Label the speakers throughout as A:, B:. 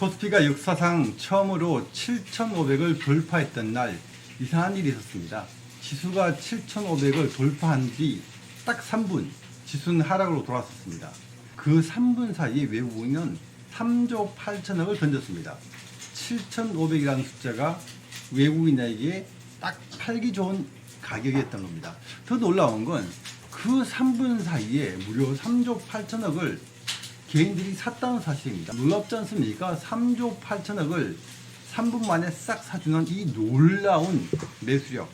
A: 코스피가 역사상 처음으로 7,500을 돌파했던 날 이상한 일이 있었습니다. 지수가 7,500을 돌파한 뒤 딱 3분 지수는 하락으로 돌아섰습니다. 그 3분 사이에 외국인은 3조 8천억을 던졌습니다. 7,500이라는 숫자가 외국인에게 딱 팔기 좋은 가격이었던 겁니다. 더 놀라운 건 그 3분 사이에 무려 3조 8천억을 개인들이 샀다는 사실입니다. 놀랍지 않습니까? 3조 8천억을 3분 만에 싹 사주는 이 놀라운 매수력.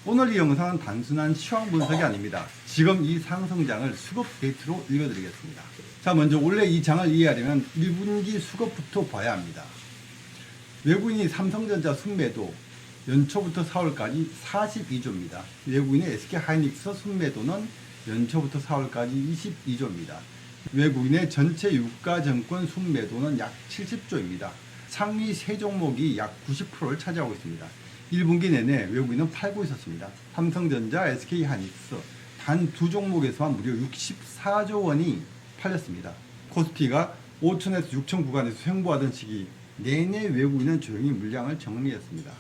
A: 오늘 이 영상은 단순한 시황 분석이 아닙니다. 지금 이 상승장을 수급 데이터로 읽어드리겠습니다. 자, 먼저 원래 이 장을 이해하려면 1분기 수급부터 봐야 합니다. 외국인이 삼성전자 순매도 연초부터 4월까지 42조입니다. 외국인의 SK하이닉스 순매도는 연초부터 4월까지 22조입니다. 외국인의 전체 유가증권 순매도는 약 70조입니다. 상위 세 종목이 약 90%를 차지하고 있습니다. 1분기 내내 외국인은 팔고 있었습니다. 삼성전자, SK하이닉스 단 두 종목에서만 무려 64조 원이 팔렸습니다. 코스피가 5천에서 6천 구간에서 횡보하던 시기 내내 외국인은 조용히 물량을 정리했습니다.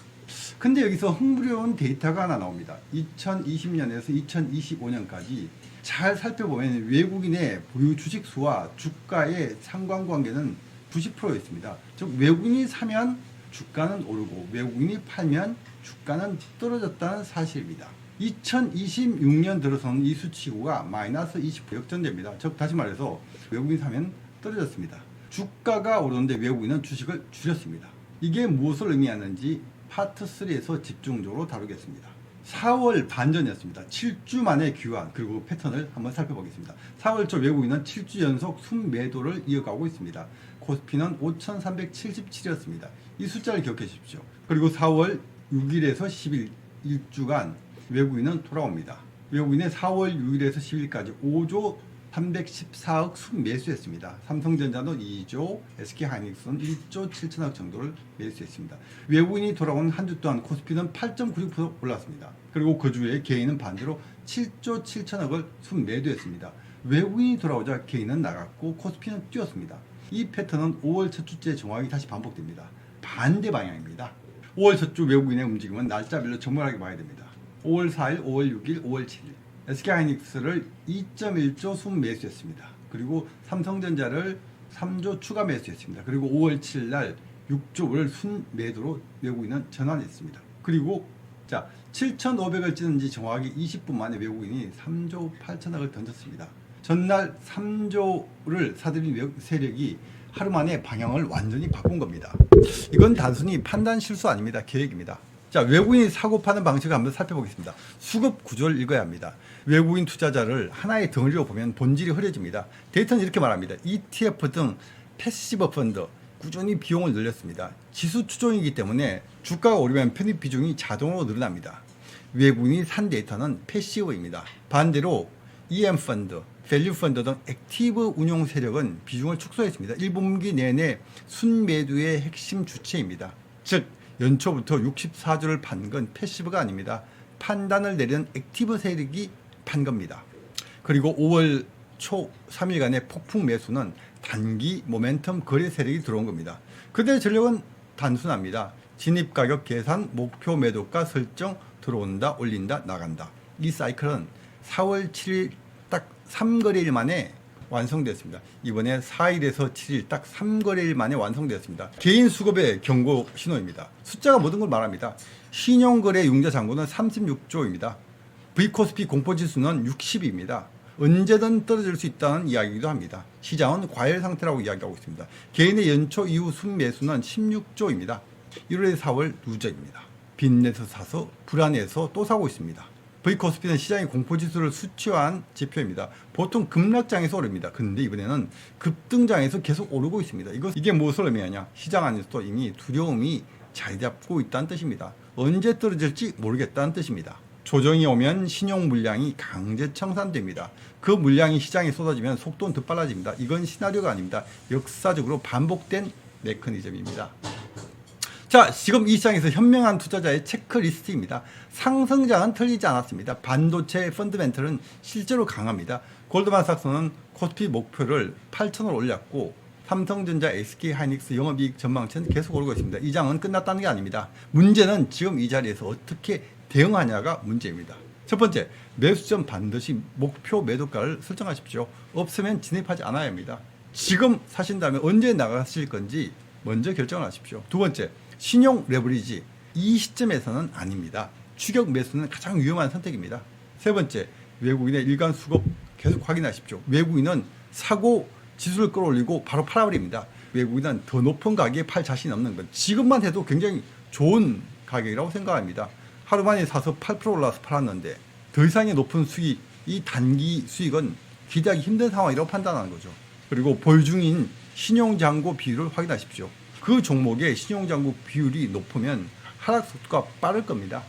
A: 근데 여기서 흥미로운 데이터가 하나 나옵니다. 2020년에서 2025년까지 잘 살펴보면 외국인의 보유 주식수와 주가의 상관관계는 90%였습니다. 즉 외국인이 사면 주가는 오르고 외국인이 팔면 주가는 떨어졌다는 사실입니다. 2026년 들어서는 이 수치가 마이너스 20% 역전됩니다. 즉 다시 말해서 외국인이 사면 떨어졌습니다. 주가가 오르는데 외국인은 주식을 줄였습니다. 이게 무엇을 의미하는지 파트 3에서 집중적으로 다루겠습니다. 4월 반전이었습니다. 7주 만의 귀환 그리고 패턴을 한번 살펴보겠습니다. 4월 초 외국인은 7주 연속 순매도를 이어가고 있습니다. 코스피는 5,377이었습니다. 이 숫자를 기억해 주십시오. 그리고 4월 6일에서 10일 1주간 외국인은 돌아옵니다. 외국인의 4월 6일에서 10일까지 5조 314억 순매수했습니다. 삼성전자는 2조, SK하이닉스는 1조 7천억 정도를 매수했습니다. 외국인이 돌아온 한 주 동안 코스피는 8.96% 올랐습니다. 그리고 그 주에 개인은 반대로 7조 7천억을 순매도했습니다. 외국인이 돌아오자 개인은 나갔고 코스피는 뛰었습니다. 이 패턴은 5월 첫 주째 정확히 다시 반복됩니다. 반대 방향입니다. 5월 첫 주 외국인의 움직임은 날짜별로 정밀하게 봐야 됩니다. 5월 4일, 5월 6일, 5월 7일 SK하이닉스를 2.1조 순매수했습니다. 그리고 삼성전자를 3조 추가 매수했습니다. 그리고 5월 7일 날 6조를 순매도로 외국인은 전환했습니다. 그리고 자 7,500을 찍은 지 정확히 20분 만에 외국인이 3조 8천억을 던졌습니다. 전날 3조를 사들인 세력이 하루 만에 방향을 완전히 바꾼 겁니다. 이건 단순히 판단 실수 아닙니다. 계획입니다. 자, 외국인이 사고 파는 방식을 한번 살펴보겠습니다. 수급 구조를 읽어야 합니다. 외국인 투자자를 하나의 덩어리로 보면 본질이 흐려집니다. 데이터는 이렇게 말합니다. ETF 등 패시브 펀드 꾸준히 비용을 늘렸습니다. 지수 추종이기 때문에 주가가 오르면 편입 비중이 자동으로 늘어납니다. 외국인이 산 데이터는 패시브입니다. 반대로 EM 펀드, 밸류 펀드 등 액티브 운용 세력은 비중을 축소했습니다. 1분기 내내 순매도의 핵심 주체입니다. 즉 연초부터 64조를 판 건 패시브가 아닙니다. 판단을 내리는 액티브 세력이 판 겁니다. 그리고 5월 초 3일간의 폭풍 매수는 단기 모멘텀 거래 세력이 들어온 겁니다. 그들의 전략은 단순합니다. 진입가격 계산, 목표 매도가 설정, 들어온다, 올린다, 나간다. 이 사이클은 4월 7일 딱 3거래일 만에 완성되었습니다. 이번에 4일에서 7일 딱 3거래일 만에 완성되었습니다. 개인 수급의 경고 신호입니다. 숫자가 모든 걸 말합니다. 신용거래 융자 잔고는 36조입니다. V코스피 공포지수는 60입니다. 언제든 떨어질 수 있다는 이야기이기도 합니다. 시장은 과열 상태라고 이야기하고 있습니다. 개인의 연초 이후 순매수는 16조입니다. 1월에서 4월 누적입니다. 빚내서 사서 불안해서 또 사고 있습니다. V코스피는 시장의 공포지수를 수치화한 지표입니다. 보통 급락장에서 오릅니다. 그런데 이번에는 급등장에서 계속 오르고 있습니다. 이게 무엇을 의미하냐? 시장 안에서도 이미 두려움이 자리 잡고 있다는 뜻입니다. 언제 떨어질지 모르겠다는 뜻입니다. 조정이 오면 신용 물량이 강제 청산됩니다. 그 물량이 시장에 쏟아지면 속도는 더 빨라집니다. 이건 시나리오가 아닙니다. 역사적으로 반복된 메커니즘입니다. 자, 지금 이 시장에서 현명한 투자자의 체크리스트입니다. 상승장은 틀리지 않았습니다. 반도체 펀드멘털은 실제로 강합니다. 골드만삭스는 코스피 목표를 8,000을 올렸고 삼성전자, SK하이닉스 영업이익 전망치는 계속 오르고 있습니다. 이 장은 끝났다는 게 아닙니다. 문제는 지금 이 자리에서 어떻게 대응하냐가 문제입니다. 첫 번째, 매수점 반드시 목표 매도가를 설정하십시오. 없으면 진입하지 않아야 합니다. 지금 사신다면 언제 나가실 건지 먼저 결정을 하십시오. 두 번째, 신용 레버리지. 이 시점에서는 아닙니다. 추격 매수는 가장 위험한 선택입니다. 세 번째, 외국인의 일간 수급 계속 확인하십시오. 외국인은 사고 지수를 끌어올리고 바로 팔아버립니다. 외국인은 더 높은 가격에 팔 자신이 없는 것. 지금만 해도 굉장히 좋은 가격이라고 생각합니다. 하루 만에 사서 8% 올라서 팔았는데 더 이상의 높은 수익, 이 단기 수익은 기대하기 힘든 상황이라고 판단하는 거죠. 그리고 보유 중인 신용잔고 비율을 확인하십시오. 그 종목의 신용잔고 비율이 높으면 하락 속도가 빠를 겁니다.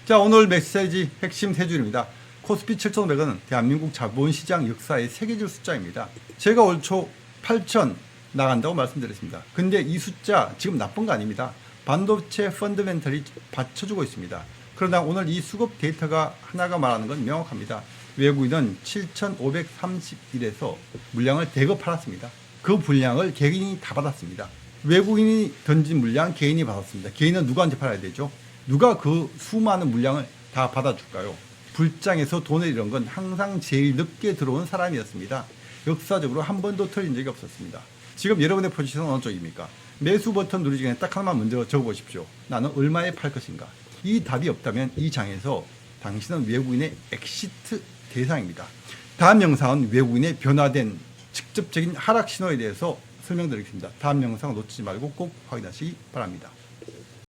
A: 자, 오늘 메시지 핵심 세 줄입니다. 코스피 7,500은 대한민국 자본시장 역사의 세계적 숫자입니다. 제가 올 초 8,000 나간다고 말씀드렸습니다. 근데 이 숫자 지금 나쁜 거 아닙니다. 반도체 펀더멘털이 받쳐주고 있습니다. 그러나 오늘 이 수급 데이터가 하나가 말하는 건 명확합니다. 외국인은 7,531에서 물량을 대거 팔았습니다. 그 분량을 개인이 다 받았습니다. 외국인이 던진 물량 개인이 받았습니다. 개인은 누구한테 팔아야 되죠? 누가 그 수많은 물량을 다 받아줄까요? 불장에서 돈을 잃은 건 항상 제일 늦게 들어온 사람이었습니다. 역사적으로 한 번도 틀린 적이 없었습니다. 지금 여러분의 포지션은 어느 쪽입니까? 매수 버튼 누르기 전에 딱 하나만 먼저 적어보십시오. 나는 얼마에 팔 것인가? 이 답이 없다면 이 장에서 당신은 외국인의 엑시트 대상입니다. 다음 영상은 외국인의 변화된 직접적인 하락 신호에 대해서 설명드리겠습니다. 다음 영상 놓치지 말고 꼭 확인하시기 바랍니다.